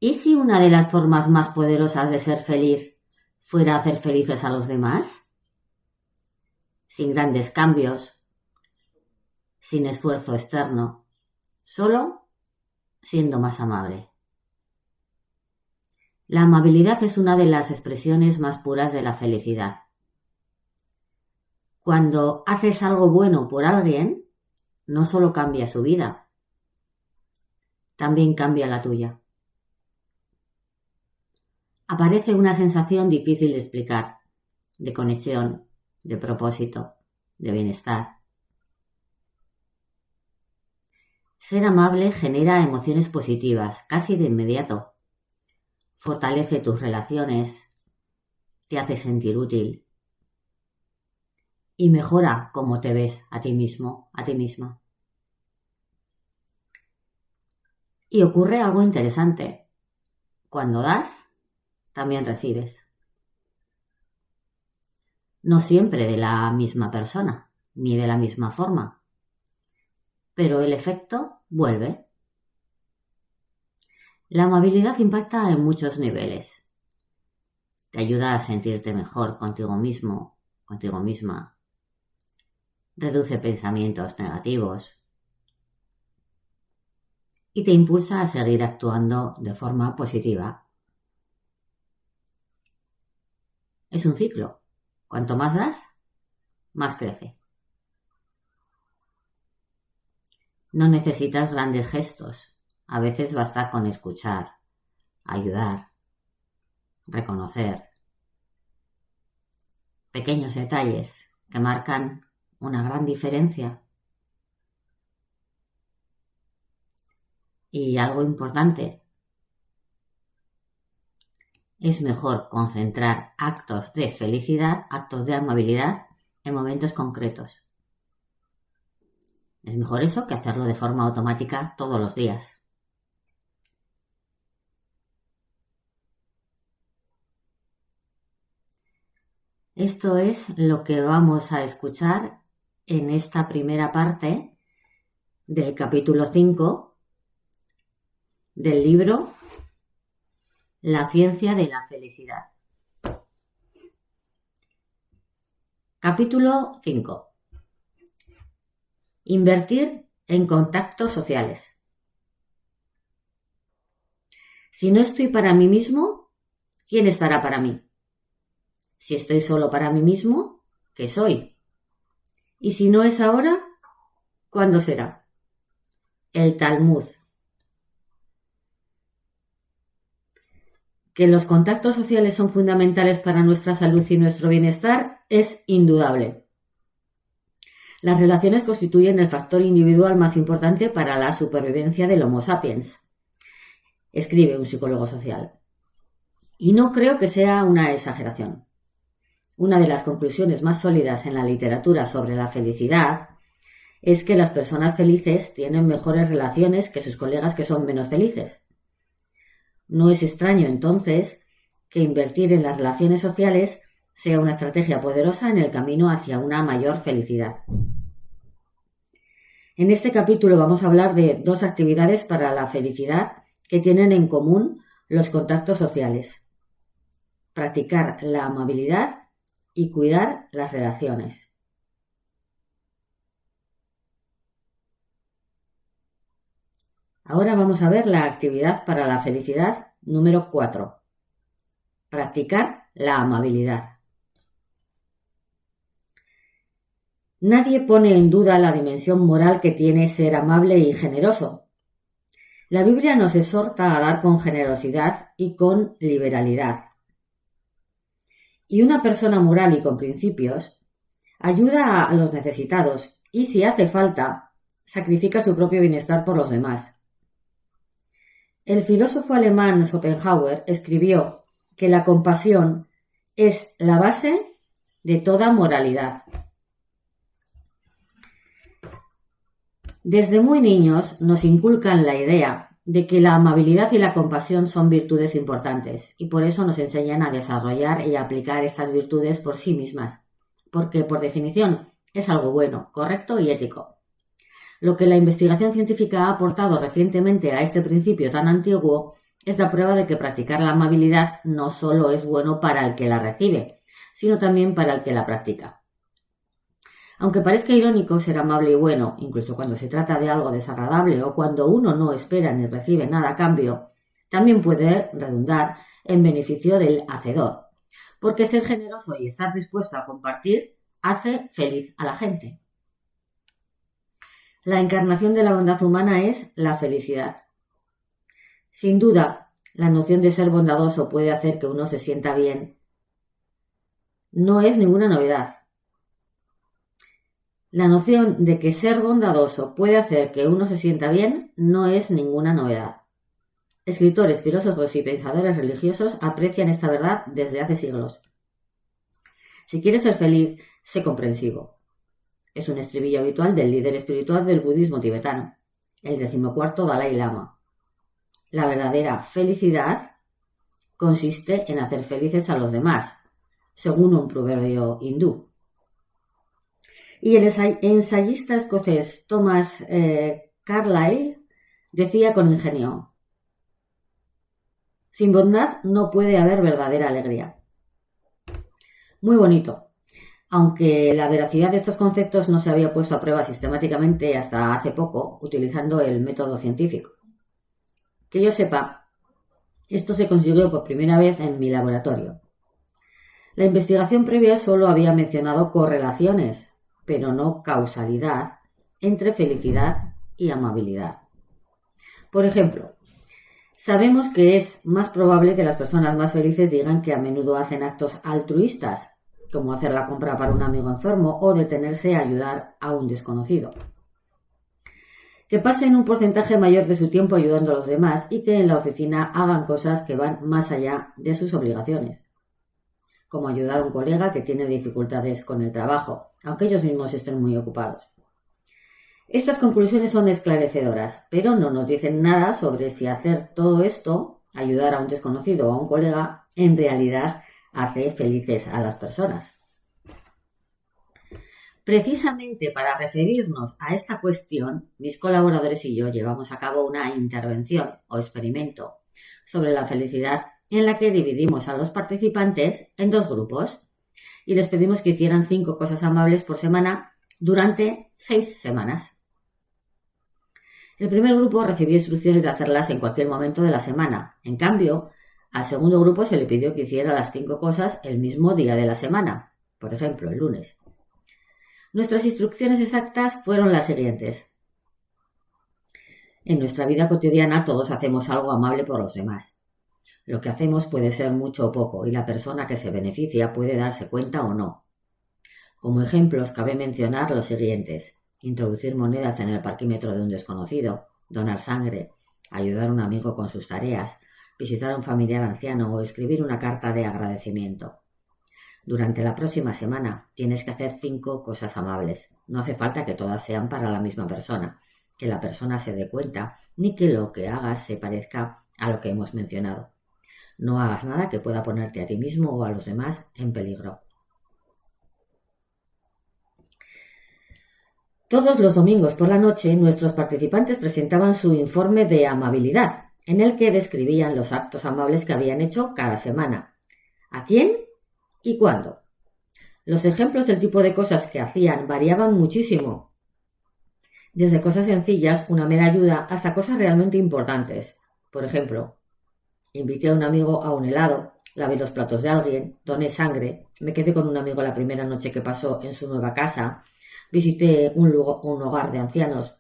¿Y si una de las formas más poderosas de ser feliz fuera hacer felices a los demás? Sin grandes cambios, sin esfuerzo externo, solo siendo más amable. La amabilidad es una de las expresiones más puras de la felicidad. Cuando haces algo bueno por alguien, no solo cambia su vida, también cambia la tuya. Aparece una sensación difícil de explicar, de conexión, de propósito, de bienestar. Ser amable genera emociones positivas, casi de inmediato. Fortalece tus relaciones, te hace sentir útil y mejora cómo te ves a ti mismo, a ti misma. Y ocurre algo interesante. Cuando das, también recibes. No siempre de la misma persona, ni de la misma forma, pero el efecto vuelve. La amabilidad impacta en muchos niveles. Te ayuda a sentirte mejor contigo mismo, contigo misma. Reduce pensamientos negativos y te impulsa a seguir actuando de forma positiva. Es un ciclo. Cuanto más das, más crece. No necesitas grandes gestos. A veces basta con escuchar, ayudar, reconocer. Pequeños detalles que marcan una gran diferencia. Y algo importante, es mejor concentrar actos de felicidad, actos de amabilidad en momentos concretos. Es mejor eso que hacerlo de forma automática todos los días. Esto es lo que vamos a escuchar en esta primera parte del capítulo 5 del libro La ciencia de la felicidad. Capítulo 5. Invertir en contactos sociales. Si no estoy para mí mismo, ¿quién estará para mí? Si estoy solo para mí mismo, ¿qué soy? Y si no es ahora, ¿cuándo será? El Talmud. Que los contactos sociales son fundamentales para nuestra salud y nuestro bienestar es indudable. Las relaciones constituyen el factor individual más importante para la supervivencia del Homo sapiens, escribe un psicólogo social. Y no creo que sea una exageración. Una de las conclusiones más sólidas en la literatura sobre la felicidad es que las personas felices tienen mejores relaciones que sus colegas que son menos felices. No es extraño, entonces, que invertir en las relaciones sociales sea una estrategia poderosa en el camino hacia una mayor felicidad. En este capítulo vamos a hablar de 2 actividades para la felicidad que tienen en común los contactos sociales: practicar la amabilidad y cuidar las relaciones. Ahora vamos a ver la actividad para la felicidad número 4. Practicar la amabilidad. Nadie pone en duda la dimensión moral que tiene ser amable y generoso. La Biblia nos exhorta a dar con generosidad y con liberalidad. Y una persona moral y con principios ayuda a los necesitados y, si hace falta, sacrifica su propio bienestar por los demás. El filósofo alemán Schopenhauer escribió que la compasión es la base de toda moralidad. Desde muy niños nos inculcan la idea de que la amabilidad y la compasión son virtudes importantes y por eso nos enseñan a desarrollar y a aplicar estas virtudes por sí mismas, porque por definición es algo bueno, correcto y ético. Lo que la investigación científica ha aportado recientemente a este principio tan antiguo es la prueba de que practicar la amabilidad no solo es bueno para el que la recibe, sino también para el que la practica. Aunque parezca irónico ser amable y bueno, incluso cuando se trata de algo desagradable o cuando uno no espera ni recibe nada a cambio, también puede redundar en beneficio del hacedor, porque ser generoso y estar dispuesto a compartir hace feliz a la gente. La encarnación de la bondad humana es la felicidad. Sin duda, la noción de ser bondadoso puede hacer que uno se sienta bien. No es ninguna novedad. La noción de que ser bondadoso puede hacer que uno se sienta bien no es ninguna novedad. Escritores, filósofos y pensadores religiosos aprecian esta verdad desde hace siglos. Si quieres ser feliz, sé comprensivo. Es un estribillo habitual del líder espiritual del budismo tibetano, el 14º Dalai Lama. La verdadera felicidad consiste en hacer felices a los demás, según un proverbio hindú. Y el ensayista escocés Thomas Carlyle decía con ingenio: sin bondad no puede haber verdadera alegría. Muy bonito, aunque la veracidad de estos conceptos no se había puesto a prueba sistemáticamente hasta hace poco utilizando el método científico. Que yo sepa, esto se consiguió por primera vez en mi laboratorio. La investigación previa solo había mencionado correlaciones, pero no causalidad, entre felicidad y amabilidad. Por ejemplo, sabemos que es más probable que las personas más felices digan que a menudo hacen actos altruistas, como hacer la compra para un amigo enfermo o detenerse a ayudar a un desconocido. Que pasen un porcentaje mayor de su tiempo ayudando a los demás y que en la oficina hagan cosas que van más allá de sus obligaciones, como ayudar a un colega que tiene dificultades con el trabajo, aunque ellos mismos estén muy ocupados. Estas conclusiones son esclarecedoras, pero no nos dicen nada sobre si hacer todo esto, ayudar a un desconocido o a un colega, en realidad hace felices a las personas. Precisamente para referirnos a esta cuestión, mis colaboradores y yo llevamos a cabo una intervención o experimento sobre la felicidad en la que dividimos a los participantes en 2 grupos y les pedimos que hicieran 5 cosas amables por semana durante 6 semanas. El primer grupo recibió instrucciones de hacerlas en cualquier momento de la semana. En cambio, al segundo grupo se le pidió que hiciera las 5 cosas el mismo día de la semana, por ejemplo, el lunes. Nuestras instrucciones exactas fueron las siguientes. En nuestra vida cotidiana todos hacemos algo amable por los demás. Lo que hacemos puede ser mucho o poco y la persona que se beneficia puede darse cuenta o no. Como ejemplos cabe mencionar los siguientes: introducir monedas en el parquímetro de un desconocido, donar sangre, ayudar a un amigo con sus tareas, visitar a un familiar anciano o escribir una carta de agradecimiento. Durante la próxima semana tienes que hacer 5 cosas amables. No hace falta que todas sean para la misma persona, que la persona se dé cuenta, ni que lo que hagas se parezca a lo que hemos mencionado. No hagas nada que pueda ponerte a ti mismo o a los demás en peligro. Todos los domingos por la noche, nuestros participantes presentaban su informe de amabilidad, en el que describían los actos amables que habían hecho cada semana. ¿A quién y cuándo? Los ejemplos del tipo de cosas que hacían variaban muchísimo, desde cosas sencillas, una mera ayuda, hasta cosas realmente importantes. Por ejemplo, invité a un amigo a un helado, lavé los platos de alguien, doné sangre, me quedé con un amigo la primera noche que pasó en su nueva casa, visité un hogar de ancianos,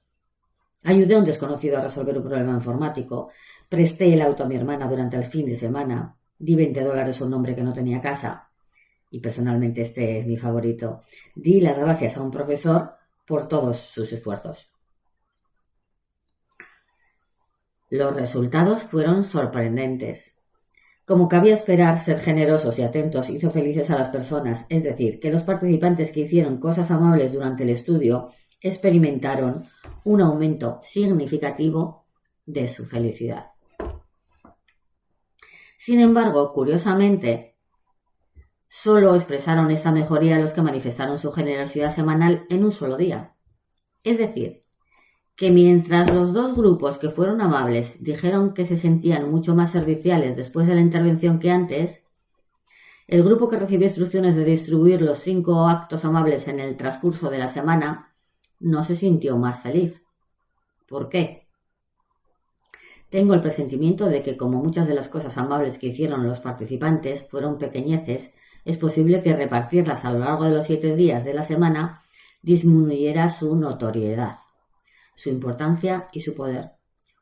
ayudé a un desconocido a resolver un problema informático, presté el auto a mi hermana durante el fin de semana, di $20 a un hombre que no tenía casa, y personalmente este es mi favorito, di las gracias a un profesor por todos sus esfuerzos. Los resultados fueron sorprendentes. Como cabía esperar, ser generosos y atentos hizo felices a las personas, es decir, que los participantes que hicieron cosas amables durante el estudio experimentaron un aumento significativo de su felicidad. Sin embargo, curiosamente, solo expresaron esta mejoría los que manifestaron su generosidad semanal en un solo día. Es decir, que mientras los dos grupos que fueron amables dijeron que se sentían mucho más serviciales después de la intervención que antes, el grupo que recibió instrucciones de distribuir los 5 actos amables en el transcurso de la semana no se sintió más feliz. ¿Por qué? Tengo el presentimiento de que, como muchas de las cosas amables que hicieron los participantes fueron pequeñeces, es posible que repartirlas a lo largo de los 7 días de la semana disminuyera su notoriedad, su importancia y su poder,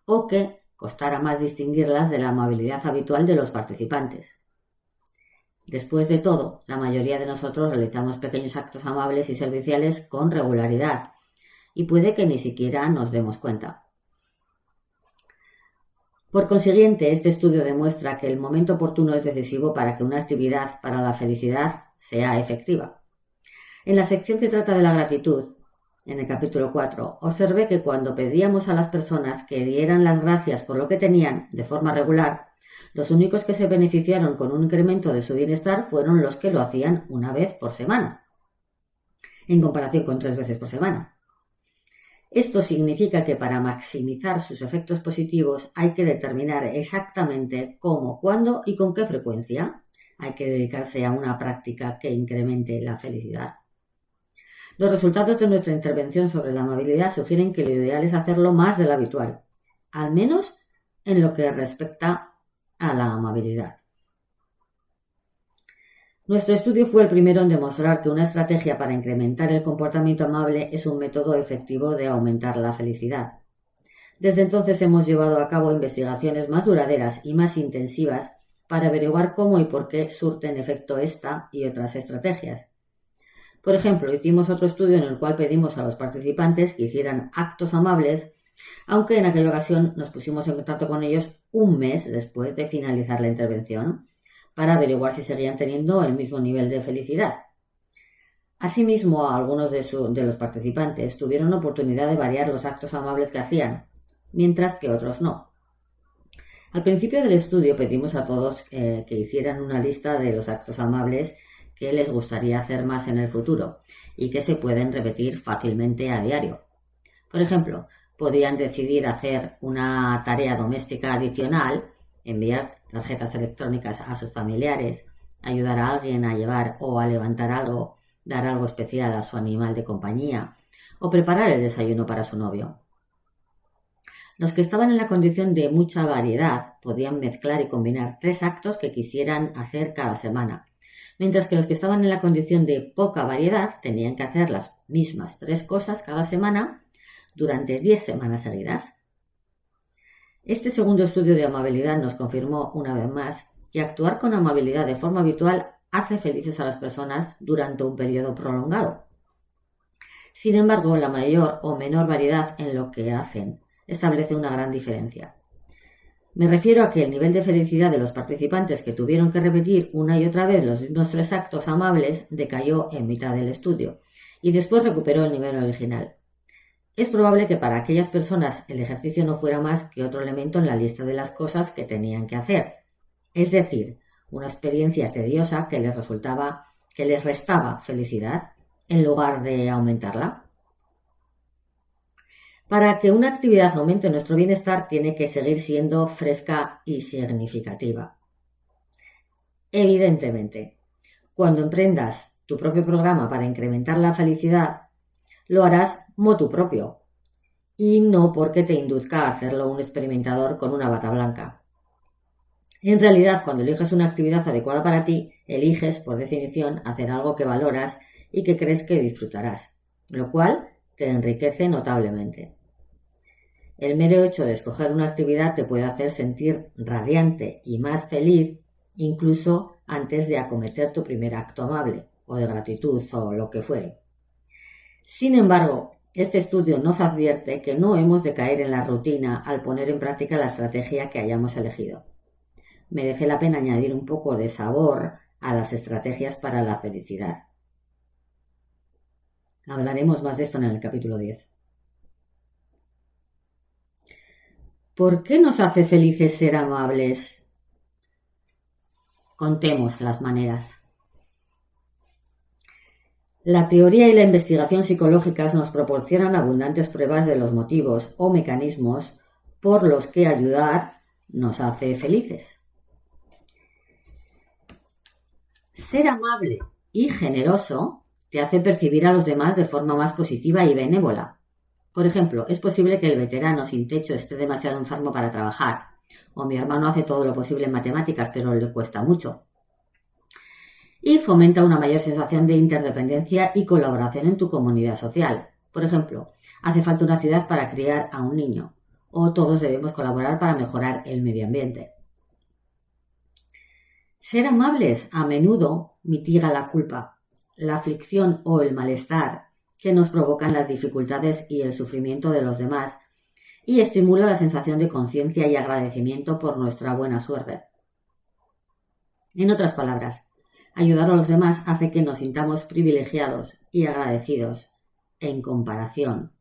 o que costara más distinguirlas de la amabilidad habitual de los participantes. Después de todo, la mayoría de nosotros realizamos pequeños actos amables y serviciales con regularidad, y puede que ni siquiera nos demos cuenta. Por consiguiente, este estudio demuestra que el momento oportuno es decisivo para que una actividad para la felicidad sea efectiva. En la sección que trata de la gratitud, en el capítulo 4, observé que cuando pedíamos a las personas que dieran las gracias por lo que tenían de forma regular, los únicos que se beneficiaron con un incremento de su bienestar fueron los que lo hacían una vez por semana, en comparación con 3 veces por semana. Esto significa que para maximizar sus efectos positivos hay que determinar exactamente cómo, cuándo y con qué frecuencia hay que dedicarse a una práctica que incremente la felicidad. Los resultados de nuestra intervención sobre la amabilidad sugieren que lo ideal es hacerlo más de lo habitual, al menos en lo que respecta a la amabilidad. Nuestro estudio fue el primero en demostrar que una estrategia para incrementar el comportamiento amable es un método efectivo de aumentar la felicidad. Desde entonces hemos llevado a cabo investigaciones más duraderas y más intensivas para averiguar cómo y por qué surten efecto esta y otras estrategias. Por ejemplo, hicimos otro estudio en el cual pedimos a los participantes que hicieran actos amables, aunque en aquella ocasión nos pusimos en contacto con ellos un mes después de finalizar la intervención, para averiguar si seguían teniendo el mismo nivel de felicidad. Asimismo, algunos de los participantes tuvieron oportunidad de variar los actos amables que hacían, mientras que otros no. Al principio del estudio pedimos a todos que hicieran una lista de los actos amables que les gustaría hacer más en el futuro y que se pueden repetir fácilmente a diario. Por ejemplo, podían decidir hacer una tarea doméstica adicional, enviar tarjetas electrónicas a sus familiares, ayudar a alguien a llevar o a levantar algo, dar algo especial a su animal de compañía o preparar el desayuno para su novio. Los que estaban en la condición de mucha variedad podían mezclar y combinar 3 actos que quisieran hacer cada semana, mientras que los que estaban en la condición de poca variedad tenían que hacer las mismas 3 cosas cada semana durante 10 semanas seguidas. Este segundo estudio de amabilidad nos confirmó una vez más que actuar con amabilidad de forma habitual hace felices a las personas durante un periodo prolongado. Sin embargo, la mayor o menor variedad en lo que hacen establece una gran diferencia. Me refiero a que el nivel de felicidad de los participantes que tuvieron que repetir una y otra vez los mismos 3 actos amables decayó en mitad del estudio y después recuperó el nivel original. Es probable que para aquellas personas el ejercicio no fuera más que otro elemento en la lista de las cosas que tenían que hacer, es decir, una experiencia tediosa que les restaba felicidad en lugar de aumentarla. Para que una actividad aumente nuestro bienestar tiene que seguir siendo fresca y significativa. Evidentemente, cuando emprendas tu propio programa para incrementar la felicidad, lo harás motu propio y no porque te induzca a hacerlo un experimentador con una bata blanca. En realidad, cuando eliges una actividad adecuada para ti, eliges, por definición, hacer algo que valoras y que crees que disfrutarás, lo cual te enriquece notablemente. El mero hecho de escoger una actividad te puede hacer sentir radiante y más feliz incluso antes de acometer tu primer acto amable o de gratitud o lo que fuere. Sin embargo, este estudio nos advierte que no hemos de caer en la rutina al poner en práctica la estrategia que hayamos elegido. Merece la pena añadir un poco de sabor a las estrategias para la felicidad. Hablaremos más de esto en el capítulo 10. ¿Por qué nos hace felices ser amables? Contemos las maneras. La teoría y la investigación psicológicas nos proporcionan abundantes pruebas de los motivos o mecanismos por los que ayudar nos hace felices. Ser amable y generoso te hace percibir a los demás de forma más positiva y benévola. Por ejemplo, es posible que el veterano sin techo esté demasiado enfermo para trabajar, o mi hermano hace todo lo posible en matemáticas pero le cuesta mucho. Y fomenta una mayor sensación de interdependencia y colaboración en tu comunidad social. Por ejemplo, hace falta una ciudad para criar a un niño, o todos debemos colaborar para mejorar el medio ambiente. Ser amables a menudo mitiga la culpa, la aflicción o el malestar que nos provocan las dificultades y el sufrimiento de los demás y estimula la sensación de conciencia y agradecimiento por nuestra buena suerte. En otras palabras, ayudar a los demás hace que nos sintamos privilegiados y agradecidos en comparación.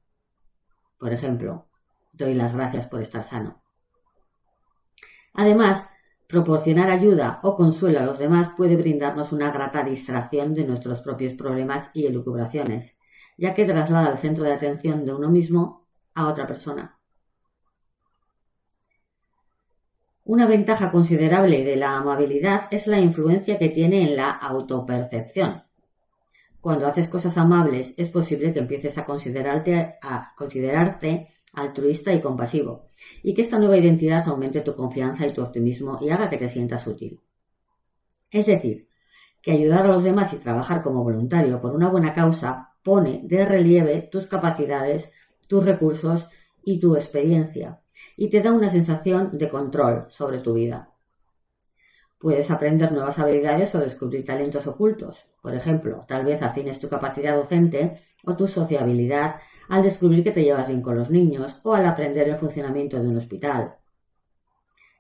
Por ejemplo, doy las gracias por estar sano. Además, proporcionar ayuda o consuelo a los demás puede brindarnos una grata distracción de nuestros propios problemas y elucubraciones, ya que traslada el centro de atención de uno mismo a otra persona. Una ventaja considerable de la amabilidad es la influencia que tiene en la autopercepción. Cuando haces cosas amables, es posible que empieces a considerarte altruista y compasivo, y que esta nueva identidad aumente tu confianza y tu optimismo y haga que te sientas útil. Es decir, que ayudar a los demás y trabajar como voluntario por una buena causa pone de relieve tus capacidades, tus recursos y tu experiencia, y te da una sensación de control sobre tu vida. Puedes aprender nuevas habilidades o descubrir talentos ocultos. Por ejemplo, tal vez afines tu capacidad docente o tu sociabilidad al descubrir que te llevas bien con los niños o al aprender el funcionamiento de un hospital.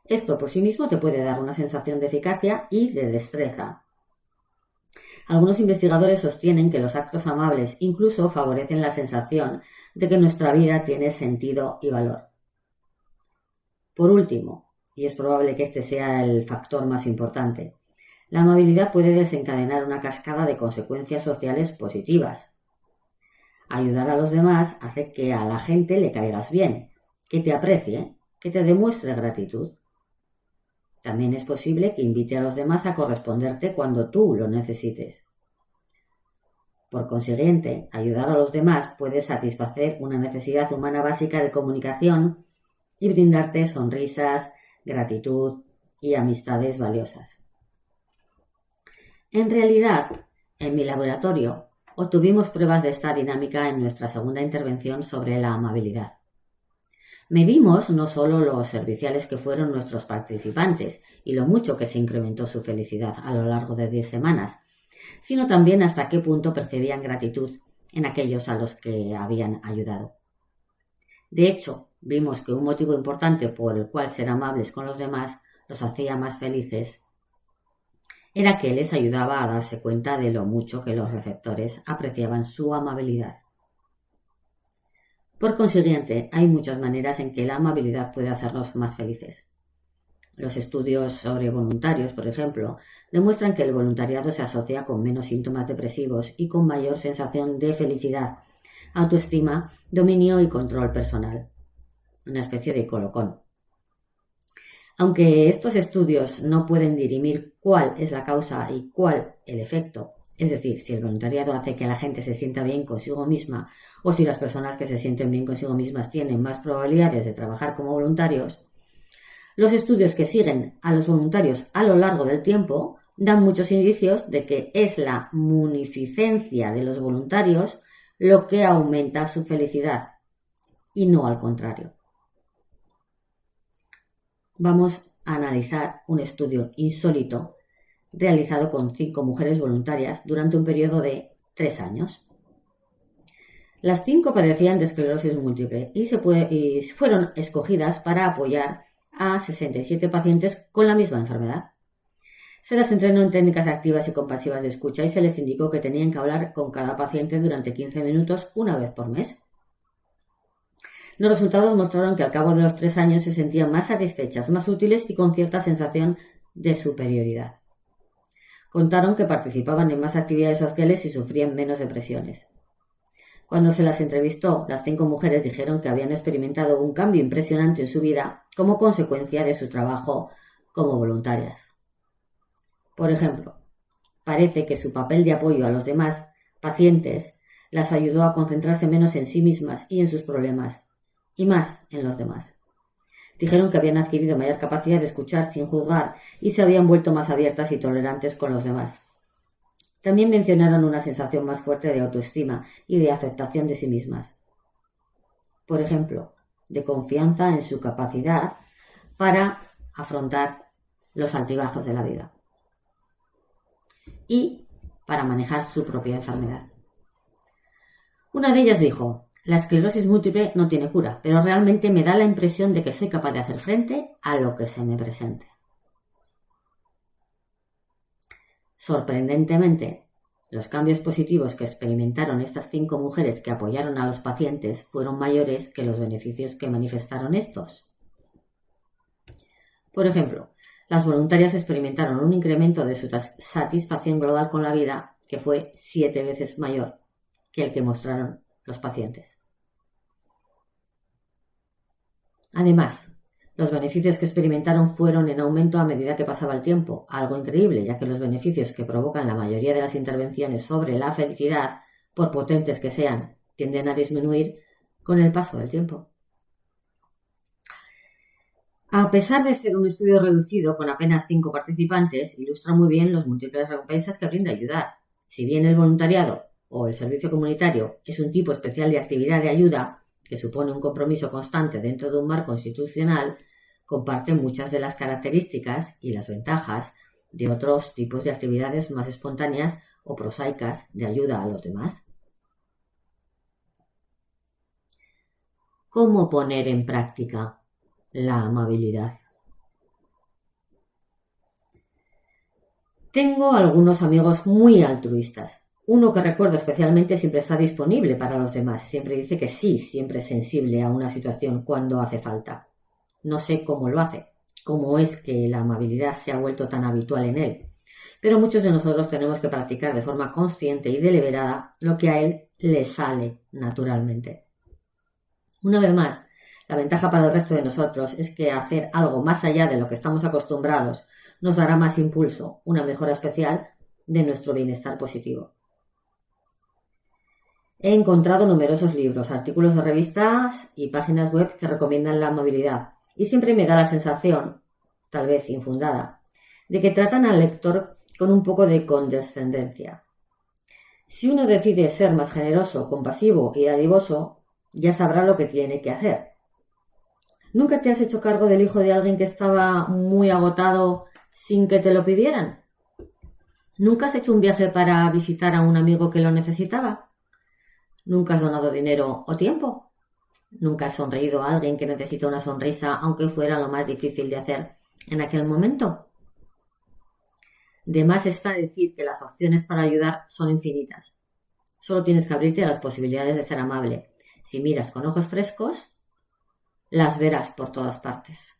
Esto por sí mismo te puede dar una sensación de eficacia y de destreza. Algunos investigadores sostienen que los actos amables incluso favorecen la sensación de que nuestra vida tiene sentido y valor. Por último, y es probable que este sea el factor más importante, la amabilidad puede desencadenar una cascada de consecuencias sociales positivas. Ayudar a los demás hace que a la gente le caigas bien, que te aprecie, que te demuestre gratitud. También es posible que invite a los demás a corresponderte cuando tú lo necesites. Por consiguiente, ayudar a los demás puede satisfacer una necesidad humana básica de comunicación y brindarte sonrisas, gratitud y amistades valiosas. En realidad, en mi laboratorio, obtuvimos pruebas de esta dinámica en nuestra segunda intervención sobre la amabilidad. Medimos no solo los serviciales que fueron nuestros participantes y lo mucho que se incrementó su felicidad a lo largo de 10 semanas, sino también hasta qué punto percibían gratitud en aquellos a los que habían ayudado. De hecho, vimos que un motivo importante por el cual ser amables con los demás los hacía más felices era que les ayudaba a darse cuenta de lo mucho que los receptores apreciaban su amabilidad. Por consiguiente, hay muchas maneras en que la amabilidad puede hacernos más felices. Los estudios sobre voluntarios, por ejemplo, demuestran que el voluntariado se asocia con menos síntomas depresivos y con mayor sensación de felicidad, autoestima, dominio y control personal. Una especie de colocón. Aunque estos estudios no pueden dirimir cuál es la causa y cuál el efecto, es decir, si el voluntariado hace que la gente se sienta bien consigo misma o si las personas que se sienten bien consigo mismas tienen más probabilidades de trabajar como voluntarios, los estudios que siguen a los voluntarios a lo largo del tiempo dan muchos indicios de que es la munificencia de los voluntarios lo que aumenta su felicidad y no al contrario. Vamos a analizar un estudio insólito realizado con 5 mujeres voluntarias durante un periodo de 3 años. Las 5 padecían de esclerosis múltiple y fueron escogidas para apoyar a 67 pacientes con la misma enfermedad. Se las entrenó en técnicas activas y compasivas de escucha y se les indicó que tenían que hablar con cada paciente durante 15 minutos una vez por mes. Los resultados mostraron que al cabo de los 3 años se sentían más satisfechas, más útiles y con cierta sensación de superioridad. Contaron que participaban en más actividades sociales y sufrían menos depresiones. Cuando se las entrevistó, las 5 mujeres dijeron que habían experimentado un cambio impresionante en su vida como consecuencia de su trabajo como voluntarias. Por ejemplo, parece que su papel de apoyo a los demás pacientes las ayudó a concentrarse menos en sí mismas y en sus problemas, y más en los demás. Dijeron que habían adquirido mayor capacidad de escuchar sin juzgar y se habían vuelto más abiertas y tolerantes con los demás. También mencionaron una sensación más fuerte de autoestima y de aceptación de sí mismas. Por ejemplo, de confianza en su capacidad para afrontar los altibajos de la vida y para manejar su propia enfermedad. Una de ellas dijo: la esclerosis múltiple no tiene cura, pero realmente me da la impresión de que soy capaz de hacer frente a lo que se me presente. Sorprendentemente, los cambios positivos que experimentaron estas 5 mujeres que apoyaron a los pacientes fueron mayores que los beneficios que manifestaron estos. Por ejemplo, las voluntarias experimentaron un incremento de su satisfacción global con la vida que fue 7 veces mayor que el que mostraron los pacientes. Además, los beneficios que experimentaron fueron en aumento a medida que pasaba el tiempo, algo increíble, ya que los beneficios que provocan la mayoría de las intervenciones sobre la felicidad, por potentes que sean, tienden a disminuir con el paso del tiempo. A pesar de ser un estudio reducido con apenas 5 participantes, ilustra muy bien los múltiples recompensas que brinda ayudar. Si bien el voluntariado o el servicio comunitario es un tipo especial de actividad de ayuda que supone un compromiso constante dentro de un marco institucional, comparte muchas de las características y las ventajas de otros tipos de actividades más espontáneas o prosaicas de ayuda a los demás. ¿Cómo poner en práctica la amabilidad? Tengo algunos amigos muy altruistas. Uno que recuerdo especialmente siempre está disponible para los demás, siempre dice que sí, siempre es sensible a una situación cuando hace falta. No sé cómo lo hace, cómo es que la amabilidad se ha vuelto tan habitual en él, pero muchos de nosotros tenemos que practicar de forma consciente y deliberada lo que a él le sale naturalmente. Una vez más, la ventaja para el resto de nosotros es que hacer algo más allá de lo que estamos acostumbrados nos dará más impulso, una mejora especial de nuestro bienestar positivo. He encontrado numerosos libros, artículos de revistas y páginas web que recomiendan la amabilidad y siempre me da la sensación, tal vez infundada, de que tratan al lector con un poco de condescendencia. Si uno decide ser más generoso, compasivo y dadivoso, ya sabrá lo que tiene que hacer. ¿Nunca te has hecho cargo del hijo de alguien que estaba muy agotado sin que te lo pidieran? ¿Nunca has hecho un viaje para visitar a un amigo que lo necesitaba? ¿Nunca has donado dinero o tiempo? ¿Nunca has sonreído a alguien que necesita una sonrisa, aunque fuera lo más difícil de hacer en aquel momento? De más está decir que las opciones para ayudar son infinitas. Solo tienes que abrirte a las posibilidades de ser amable. Si miras con ojos frescos, las verás por todas partes.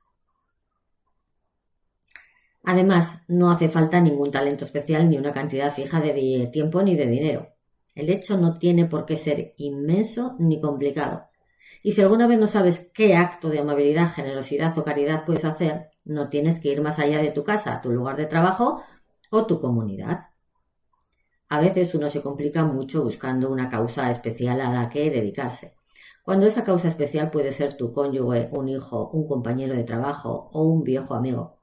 Además, no hace falta ningún talento especial ni una cantidad fija de tiempo ni de dinero. El hecho no tiene por qué ser inmenso ni complicado. Y si alguna vez no sabes qué acto de amabilidad, generosidad o caridad puedes hacer, no tienes que ir más allá de tu casa, tu lugar de trabajo o tu comunidad. A veces uno se complica mucho buscando una causa especial a la que dedicarse, cuando esa causa especial puede ser tu cónyuge, un hijo, un compañero de trabajo o un viejo amigo.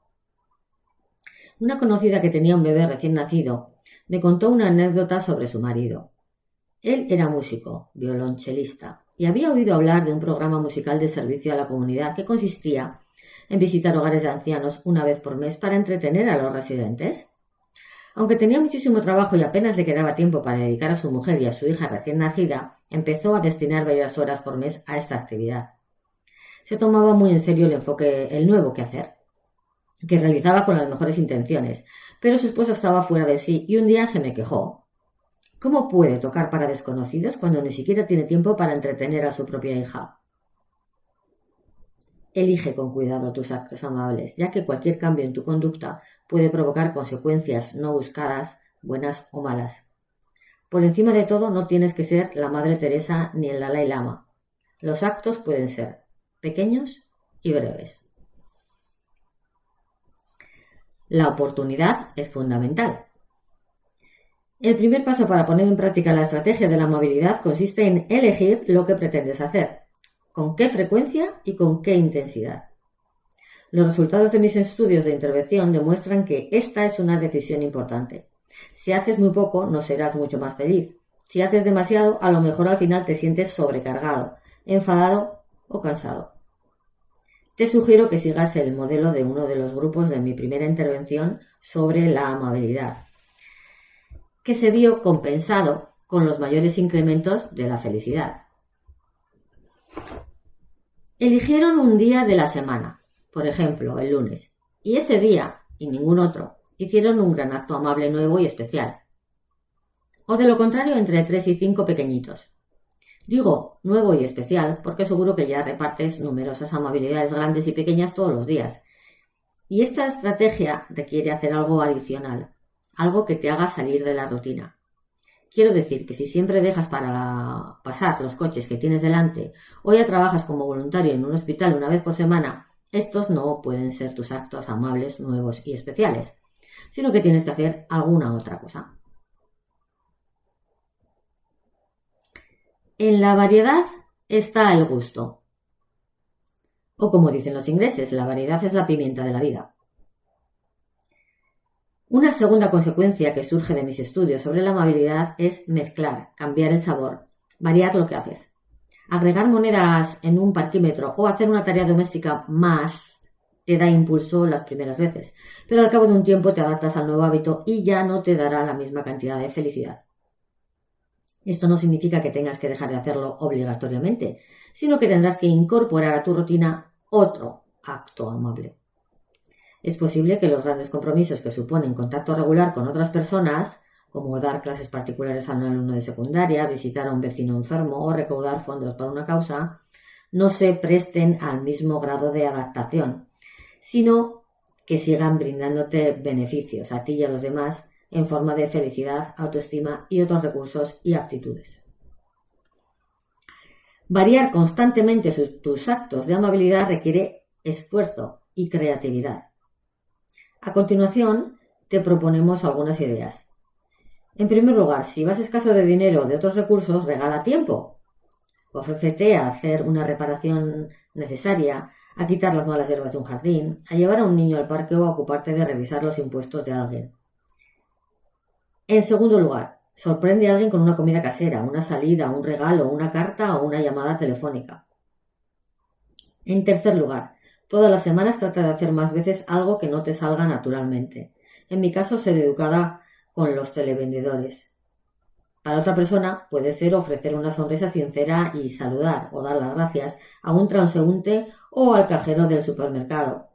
Una conocida que tenía un bebé recién nacido me contó una anécdota sobre su marido. Él era músico, violonchelista, y había oído hablar de un programa musical de servicio a la comunidad que consistía en visitar hogares de ancianos una vez por mes para entretener a los residentes. Aunque tenía muchísimo trabajo y apenas le quedaba tiempo para dedicar a su mujer y a su hija recién nacida, empezó a destinar varias horas por mes a esta actividad. Se tomaba muy en serio el nuevo quehacer, que realizaba con las mejores intenciones, pero su esposa estaba fuera de sí y un día se me quejó. ¿Cómo puede tocar para desconocidos cuando ni siquiera tiene tiempo para entretener a su propia hija? Elige con cuidado tus actos amables, ya que cualquier cambio en tu conducta puede provocar consecuencias no buscadas, buenas o malas. Por encima de todo, no tienes que ser la Madre Teresa ni el Dalai Lama. Los actos pueden ser pequeños y breves. La oportunidad es fundamental. El primer paso para poner en práctica la estrategia de la amabilidad consiste en elegir lo que pretendes hacer, con qué frecuencia y con qué intensidad. Los resultados de mis estudios de intervención demuestran que esta es una decisión importante. Si haces muy poco, no serás mucho más feliz. Si haces demasiado, a lo mejor al final te sientes sobrecargado, enfadado o cansado. Te sugiero que sigas el modelo de uno de los grupos de mi primera intervención sobre la amabilidad, que se vio compensado con los mayores incrementos de la felicidad. Eligieron un día de la semana, por ejemplo, el lunes, y ese día, y ningún otro, hicieron un gran acto amable nuevo y especial. O de lo contrario, entre 3 y 5 pequeñitos. Digo nuevo y especial porque seguro que ya repartes numerosas amabilidades grandes y pequeñas todos los días. Y esta estrategia requiere hacer algo adicional, algo que te haga salir de la rutina. Quiero decir que si siempre dejas para pasar los coches que tienes delante o ya trabajas como voluntario en un hospital una vez por semana, estos no pueden ser tus actos amables, nuevos y especiales, sino que tienes que hacer alguna otra cosa. En la variedad está el gusto. O como dicen los ingleses, la variedad es la pimienta de la vida. Una segunda consecuencia que surge de mis estudios sobre la amabilidad es mezclar, cambiar el sabor, variar lo que haces. Agregar monedas en un parquímetro o hacer una tarea doméstica más te da impulso las primeras veces, pero al cabo de un tiempo te adaptas al nuevo hábito y ya no te dará la misma cantidad de felicidad. Esto no significa que tengas que dejar de hacerlo obligatoriamente, sino que tendrás que incorporar a tu rutina otro acto amable. Es posible que los grandes compromisos que suponen contacto regular con otras personas, como dar clases particulares a un alumno de secundaria, visitar a un vecino enfermo o recaudar fondos para una causa, no se presten al mismo grado de adaptación, sino que sigan brindándote beneficios a ti y a los demás en forma de felicidad, autoestima y otros recursos y aptitudes. Variar constantemente tus actos de amabilidad requiere esfuerzo y creatividad. A continuación, te proponemos algunas ideas. En primer lugar, si vas escaso de dinero o de otros recursos, regala tiempo. Ofrécete a hacer una reparación necesaria, a quitar las malas hierbas de un jardín, a llevar a un niño al parque o a ocuparte de revisar los impuestos de alguien. En segundo lugar, sorprende a alguien con una comida casera, una salida, un regalo, una carta o una llamada telefónica. En tercer lugar, todas las semanas trata de hacer más veces algo que no te salga naturalmente. En mi caso, ser educada con los televendedores. Para otra persona puede ser ofrecer una sonrisa sincera y saludar o dar las gracias a un transeúnte o al cajero del supermercado.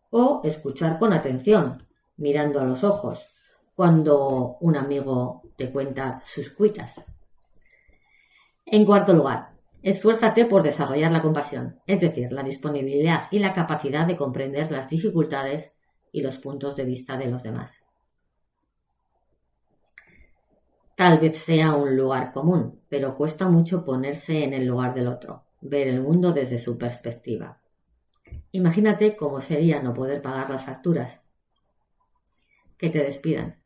O escuchar con atención, mirando a los ojos, cuando un amigo te cuenta sus cuitas. En cuarto lugar, esfuérzate por desarrollar la compasión, es decir, la disponibilidad y la capacidad de comprender las dificultades y los puntos de vista de los demás. Tal vez sea un lugar común, pero cuesta mucho ponerse en el lugar del otro, ver el mundo desde su perspectiva. Imagínate cómo sería no poder pagar las facturas, que te despidan,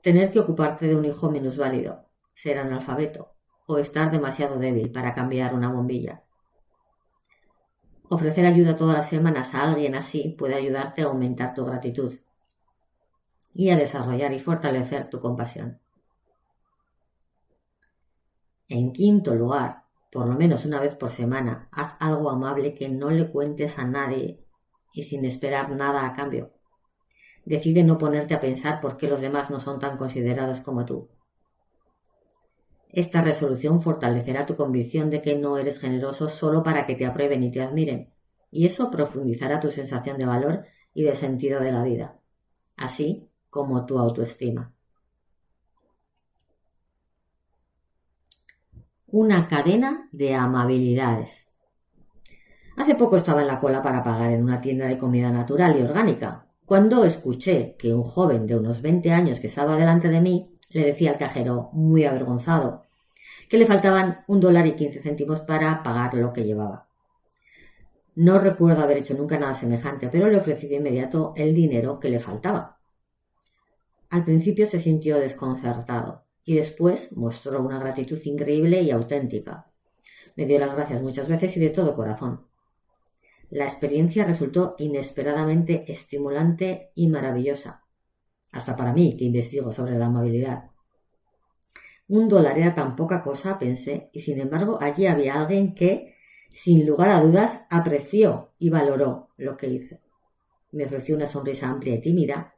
tener que ocuparte de un hijo minusválido, ser analfabeto o estar demasiado débil para cambiar una bombilla. Ofrecer ayuda todas las semanas a alguien así puede ayudarte a aumentar tu gratitud y a desarrollar y fortalecer tu compasión. En quinto lugar, por lo menos una vez por semana, haz algo amable que no le cuentes a nadie y sin esperar nada a cambio. Decide no ponerte a pensar por qué los demás no son tan considerados como tú. Esta resolución fortalecerá tu convicción de que no eres generoso solo para que te aprueben y te admiren, y eso profundizará tu sensación de valor y de sentido de la vida, así como tu autoestima. Una cadena de amabilidades. Hace poco estaba en la cola para pagar en una tienda de comida natural y orgánica, cuando escuché que un joven de unos 20 años que estaba delante de mí le decía al cajero, muy avergonzado, que le faltaban $1.15 para pagar lo que llevaba. No recuerdo haber hecho nunca nada semejante, pero le ofrecí de inmediato el dinero que le faltaba. Al principio se sintió desconcertado y después mostró una gratitud increíble y auténtica. Me dio las gracias muchas veces y de todo corazón. La experiencia resultó inesperadamente estimulante y maravillosa, hasta para mí, que investigo sobre la amabilidad. $1 era tan poca cosa, pensé, y sin embargo allí había alguien que, sin lugar a dudas, apreció y valoró lo que hice. Me ofreció una sonrisa amplia y tímida,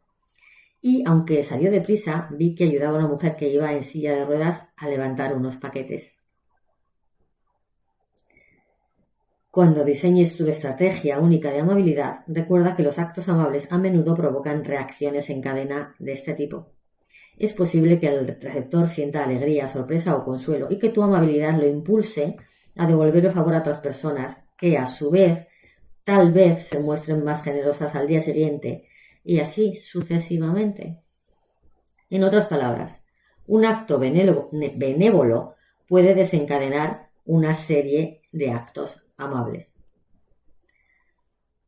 y aunque salió deprisa, vi que ayudaba a una mujer que iba en silla de ruedas a levantar unos paquetes. Cuando diseñes tu estrategia única de amabilidad, recuerda que los actos amables a menudo provocan reacciones en cadena de este tipo. Es posible que el receptor sienta alegría, sorpresa o consuelo y que tu amabilidad lo impulse a devolver el favor a otras personas que, a su vez, tal vez se muestren más generosas al día siguiente y así sucesivamente. En otras palabras, un acto benévolo puede desencadenar una serie de actos amables.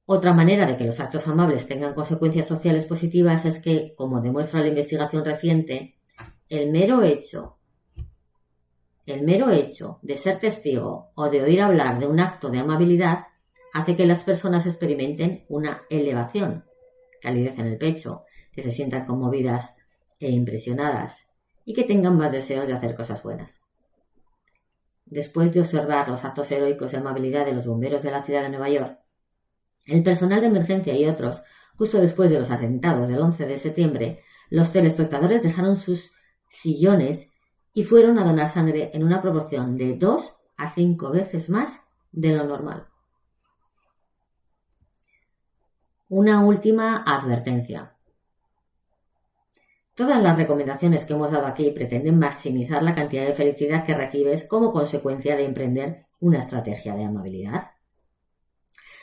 Otra manera de que los actos amables tengan consecuencias sociales positivas es que, como demuestra la investigación reciente, el mero hecho de ser testigo o de oír hablar de un acto de amabilidad hace que las personas experimenten una elevación, calidez en el pecho, que se sientan conmovidas e impresionadas y que tengan más deseos de hacer cosas buenas. Después de observar los actos heroicos de amabilidad de los bomberos de la ciudad de Nueva York, el personal de emergencia y otros, justo después de los atentados del 11 de septiembre, los telespectadores dejaron sus sillones y fueron a donar sangre en una proporción de 2 a 5 veces más de lo normal. Una última advertencia. Todas las recomendaciones que hemos dado aquí pretenden maximizar la cantidad de felicidad que recibes como consecuencia de emprender una estrategia de amabilidad.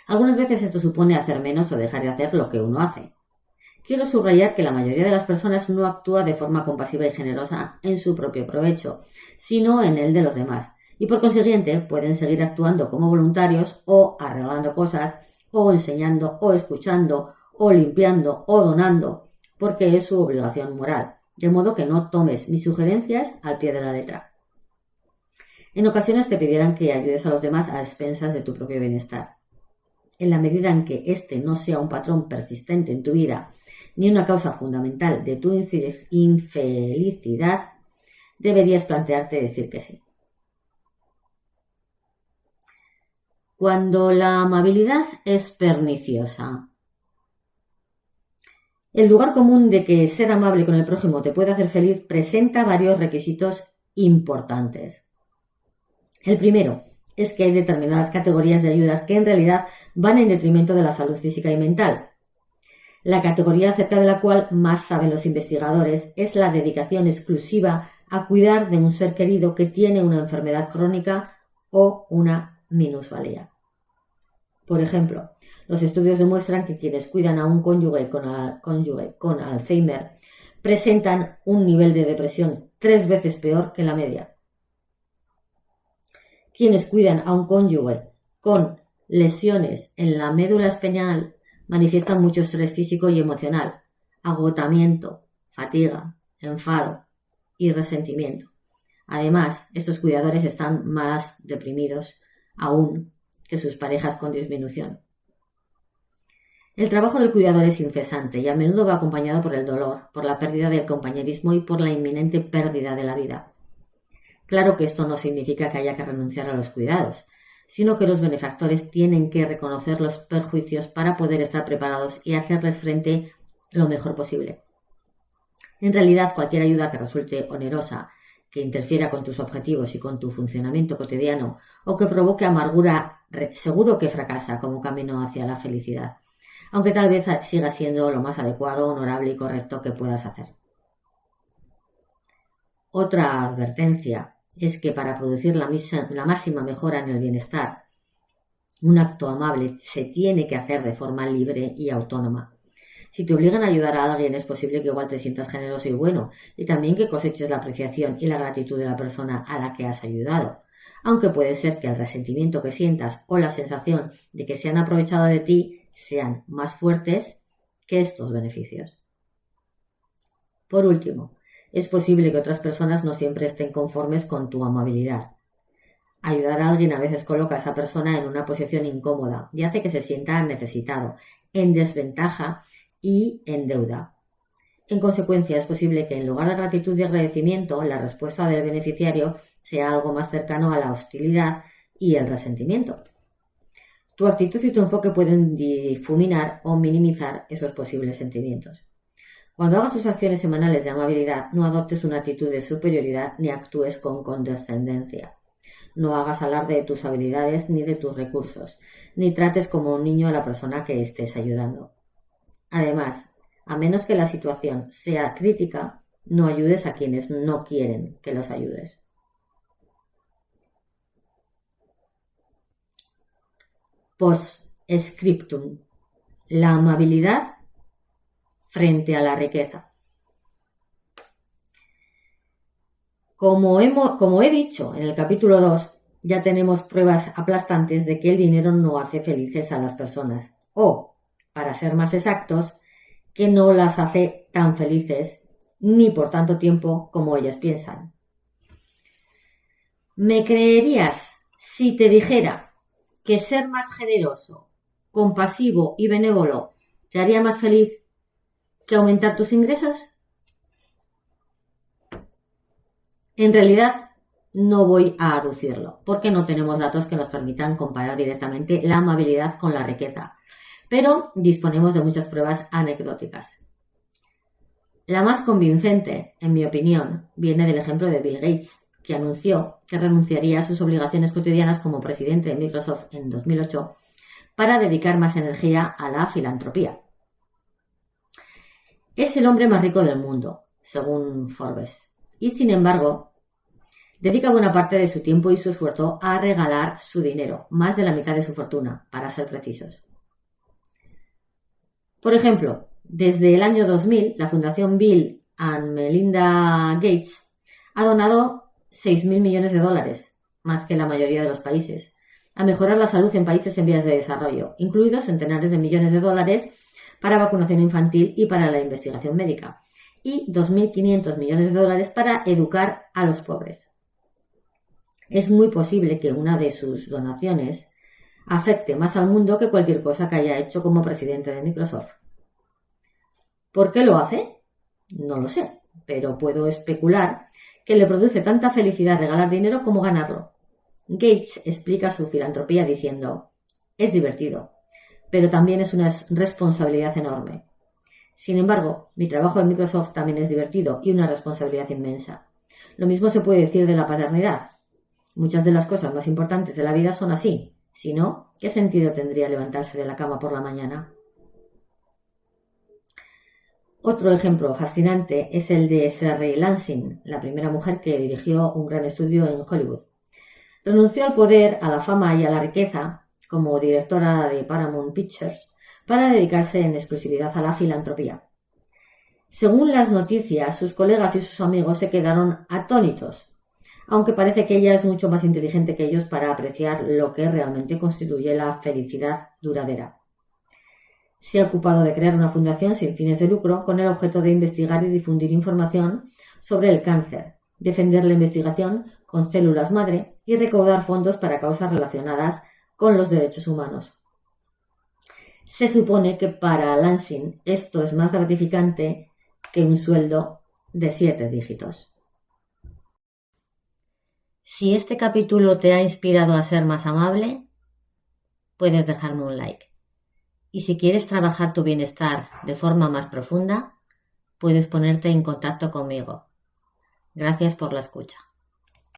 Algunas veces esto supone hacer menos o dejar de hacer lo que uno hace. Quiero subrayar que la mayoría de las personas no actúa de forma compasiva y generosa en su propio provecho, sino en el de los demás, y por consiguiente pueden seguir actuando como voluntarios o arreglando cosas, o enseñando, o escuchando, o limpiando, o donando, porque es su obligación moral, de modo que no tomes mis sugerencias al pie de la letra. En ocasiones te pedirán que ayudes a los demás a expensas de tu propio bienestar. En la medida en que este no sea un patrón persistente en tu vida, ni una causa fundamental de tu infelicidad, deberías plantearte decir que sí. Cuando la amabilidad es perniciosa. El lugar común de que ser amable con el prójimo te puede hacer feliz presenta varios requisitos importantes. El primero es que hay determinadas categorías de ayudas que en realidad van en detrimento de la salud física y mental. La categoría acerca de la cual más saben los investigadores es la dedicación exclusiva a cuidar de un ser querido que tiene una enfermedad crónica o una minusvalía. Por ejemplo, los estudios demuestran que quienes cuidan a un cónyuge con Alzheimer presentan un nivel de depresión 3 veces peor que la media. Quienes cuidan a un cónyuge con lesiones en la médula espinal manifiestan mucho estrés físico y emocional, agotamiento, fatiga, enfado y resentimiento. Además, estos cuidadores están más deprimidos aún que sus parejas con disminución. El trabajo del cuidador es incesante y a menudo va acompañado por el dolor, por la pérdida del compañerismo y por la inminente pérdida de la vida. Claro que esto no significa que haya que renunciar a los cuidados, sino que los benefactores tienen que reconocer los perjuicios para poder estar preparados y hacerles frente lo mejor posible. En realidad, cualquier ayuda que resulte onerosa, que interfiera con tus objetivos y con tu funcionamiento cotidiano o que provoque amargura, seguro que fracasa como camino hacia la felicidad, aunque tal vez siga siendo lo más adecuado, honorable y correcto que puedas hacer. Otra advertencia es que para producir la máxima mejora en el bienestar Un acto amable se tiene que hacer de forma libre y autónoma. Si te obligan a ayudar a alguien, es posible que igual te sientas generoso y bueno, y también que coseches la apreciación y la gratitud de la persona a la que has ayudado. Aunque puede ser que el resentimiento que sientas o la sensación de que se han aprovechado de ti sean más fuertes que estos beneficios. Por último, es posible que otras personas no siempre estén conformes con tu amabilidad. Ayudar a alguien a veces coloca a esa persona en una posición incómoda y hace que se sienta necesitado, en desventaja y en deuda. En consecuencia, es posible que en lugar de gratitud y agradecimiento, la respuesta del beneficiario sea algo más cercano a la hostilidad y el resentimiento. Tu actitud y tu enfoque pueden difuminar o minimizar esos posibles sentimientos. Cuando hagas tus acciones semanales de amabilidad, no adoptes una actitud de superioridad ni actúes con condescendencia. No hagas alarde de tus habilidades ni de tus recursos, ni trates como un niño a la persona que estés ayudando. Además, a menos que la situación sea crítica, no ayudes a quienes no quieren que los ayudes. Post-scriptum. La amabilidad frente a la riqueza. Como he dicho en el capítulo 2, ya tenemos pruebas aplastantes de que el dinero no hace felices a las personas. O, para ser más exactos, que no las hace tan felices ni por tanto tiempo como ellas piensan. ¿Me creerías si te dijera que ser más generoso, compasivo y benévolo te haría más feliz que aumentar tus ingresos? En realidad, no voy a aducirlo, porque no tenemos datos que nos permitan comparar directamente la amabilidad con la riqueza, pero disponemos de muchas pruebas anecdóticas. La más convincente, en mi opinión, viene del ejemplo de Bill Gates, que anunció que renunciaría a sus obligaciones cotidianas como presidente de Microsoft en 2008 para dedicar más energía a la filantropía. Es el hombre más rico del mundo, según Forbes, y sin embargo, dedica buena parte de su tiempo y su esfuerzo a regalar su dinero, más de la mitad de su fortuna, para ser precisos. Por ejemplo, desde el año 2000, la Fundación Bill and Melinda Gates ha donado 6.000 millones de dólares, más que la mayoría de los países, a mejorar la salud en países en vías de desarrollo, incluidos centenares de millones de dólares para vacunación infantil y para la investigación médica, y 2.500 millones de dólares para educar a los pobres. Es muy posible que una de sus donaciones afecte más al mundo que cualquier cosa que haya hecho como presidente de Microsoft. ¿Por qué lo hace? No lo sé, pero puedo especular que le produce tanta felicidad regalar dinero como ganarlo. Gates explica su filantropía diciendo: es divertido, pero también es una responsabilidad enorme. Sin embargo, mi trabajo en Microsoft también es divertido y una responsabilidad inmensa. Lo mismo se puede decir de la paternidad. Muchas de las cosas más importantes de la vida son así. Si no, ¿qué sentido tendría levantarse de la cama por la mañana? Otro ejemplo fascinante es el de Sherry Lansing, la primera mujer que dirigió un gran estudio en Hollywood. Renunció al poder, a la fama y a la riqueza como directora de Paramount Pictures para dedicarse en exclusividad a la filantropía. Según las noticias, sus colegas y sus amigos se quedaron atónitos, aunque parece que ella es mucho más inteligente que ellos para apreciar lo que realmente constituye la felicidad duradera. Se ha ocupado de crear una fundación sin fines de lucro con el objeto de investigar y difundir información sobre el cáncer, defender la investigación con células madre y recaudar fondos para causas relacionadas con los derechos humanos. Se supone que para Lansing esto es más gratificante que un sueldo de 7 dígitos. Si este capítulo te ha inspirado a ser más amable, puedes dejarme un like. Y si quieres trabajar tu bienestar de forma más profunda, puedes ponerte en contacto conmigo. Gracias por la escucha.